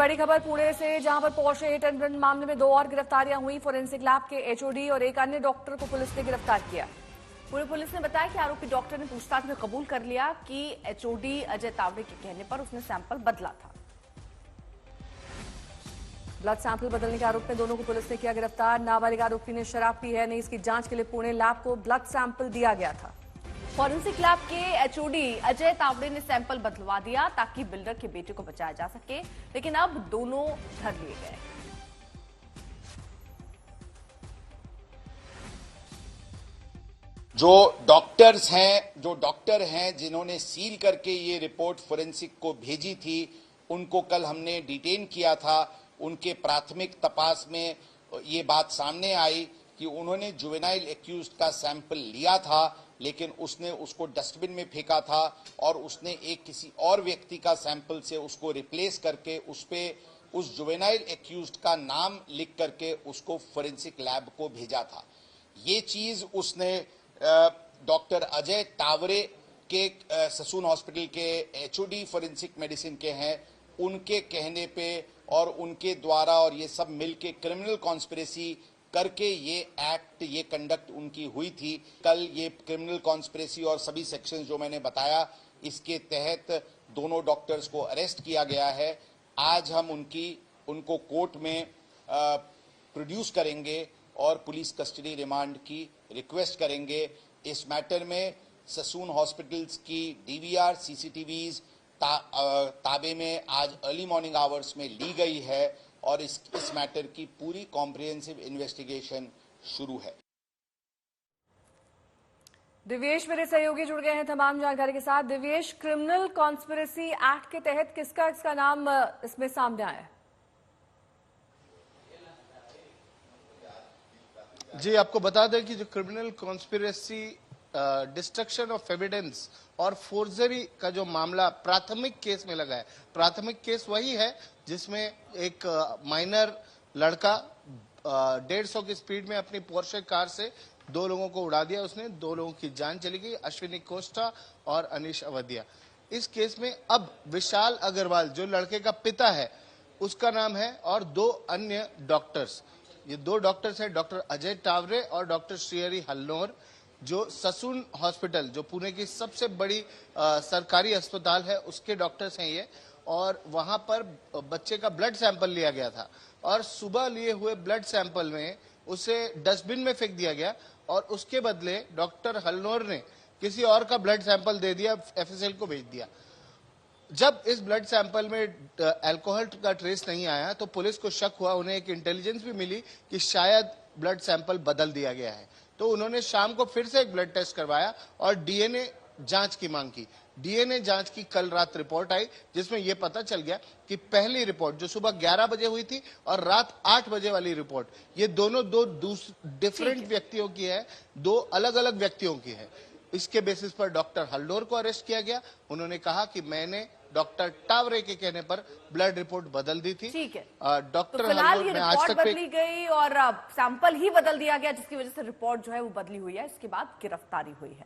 बड़ी खबर पुणे से, जहां पर पोर्शे हिट एंड रन मामले में 2 और गिरफ्तारियां हुई। फोरेंसिक लैब के एचओडी और एक अन्य डॉक्टर को पुलिस ने गिरफ्तार किया। पुणे पुलिस ने बताया कि आरोपी डॉक्टर ने पूछताछ में कबूल कर लिया कि एचओडी अजय तावड़े के कहने पर उसने सैंपल बदला था। ब्लड सैंपल बदलने के आरोप में दोनों को पुलिस ने किया गिरफ्तार। नाबालिग आरोपी ने शराब पी है, नहीं इसकी जांच के लिए पुणे लैब को ब्लड सैंपल दिया गया था। फॉरेंसिक लैब के एचओडी अजय तावड़े ने सैंपल बदलवा दिया ताकि बिल्डर के बेटे को बचाया जा सके, लेकिन अब दोनों धर लिए गए। जो डॉक्टर हैं जिन्होंने सील करके ये रिपोर्ट फोरेंसिक को भेजी थी, उनको कल हमने डिटेन किया था। उनके प्राथमिक तपास में ये बात सामने आई कि उन्होंने जुवेनाइल एक्यूज्ड का सैंपल लिया था, लेकिन उसने उसको डस्टबिन में फेंका था और उसने एक किसी और व्यक्ति का सैंपल से उसको रिप्लेस करके उस जुवेनाइल एक्यूज्ड का नाम लिख करके उसको फोरेंसिक लैब को भेजा था। ये चीज उसने डॉक्टर अजय तावरे के ससून हॉस्पिटल के एचओडी फोरेंसिक मेडिसिन के हैं, उनके कहने पे और उनके द्वारा, और ये सब मिलके क्रिमिनल कॉन्स्पिरेसी करके ये कंडक्ट उनकी हुई थी। कल ये क्रिमिनल कॉन्स्पिरेसी और सभी सेक्शंस जो मैंने बताया, इसके तहत दोनों डॉक्टर्स को अरेस्ट किया गया है। आज हम उनको कोर्ट में प्रोड्यूस करेंगे और पुलिस कस्टडी रिमांड की रिक्वेस्ट करेंगे। इस मैटर में ससून हॉस्पिटल्स की डीवीआर सीसीटीवीज ताबे में आज अर्ली मॉर्निंग आवर्स में ली गई है और इस मैटर की पूरी कॉम्प्रिहेंसिव इन्वेस्टिगेशन शुरू है। दिव्येश मेरे सहयोगी जुड़ गए हैं तमाम जानकारी के साथ। दिव्येश, क्रिमिनल कॉन्स्पिरेसी एक्ट के तहत किसका नाम इसमें सामने आया है? जी, आपको बता दें कि जो criminal conspiracy, destruction of evidence और फोर्जरी का जो मामला प्राथमिक केस में लगा है, प्राथमिक केस वही है जिसमें एक माइनर लड़का 150 की स्पीड में अपनी पोर्शे कार से 2 लोगों को उड़ा दिया। उसने 2 लोगों की जान चली गई, अश्विनी कोस्टा और अनीश अवधिया। इस केस में अब विशाल अग्रवाल जो लड़के का पिता है उसका नाम है और 2 अन्य डॉक्टर्स, ये 2 डॉक्टर्स हैं, डॉक्टर अजय तावरे और डॉक्टर श्रीहरि हल्नोर, जो ससून हॉस्पिटल जो पुणे की सबसे बड़ी सरकारी अस्पताल है उसके डॉक्टर्स हैं ये। और वहां पर बच्चे का ब्लड सैंपल लिया गया था और सुबह लिए हुए ब्लड सैंपल में उसे डस्टबिन में फेंक दिया गया और उसके बदले डॉक्टर हल्नोर ने किसी और का ब्लड सैंपल दे दिया, एफएसएल को भेज दिया। जब इस ब्लड सैंपल में अल्कोहल का ट्रेस नहीं आया तो पुलिस को शक हुआ, उन्हें एक इंटेलिजेंस भी मिली कि शायद ब्लड सैंपल बदल दिया गया है। तो उन्होंने शाम को फिर से एक ब्लड टेस्ट करवाया और डीएनए जांच की मांग की। डीएनए जांच की कल रात रिपोर्ट आई, जिसमें यह पता चल गया कि पहली रिपोर्ट जो सुबह 11 बजे हुई थी और रात 8 बजे वाली रिपोर्ट, ये दोनों 2 डिफरेंट व्यक्तियों की है, 2 अलग अलग व्यक्तियों की है। इसके बेसिस पर डॉक्टर हल्नोर को अरेस्ट किया गया। उन्होंने कहा कि मैंने डॉक्टर टावरे के कहने पर ब्लड रिपोर्ट बदल दी थी। ठीक है, डॉक्टर तो फिलहाल ये हल्नोर आज रिपोर्ट तक बदली गई और सैंपल ही बदल दिया गया, जिसकी वजह से रिपोर्ट जो है वो बदली हुई है। इसके बाद गिरफ्तारी हुई है।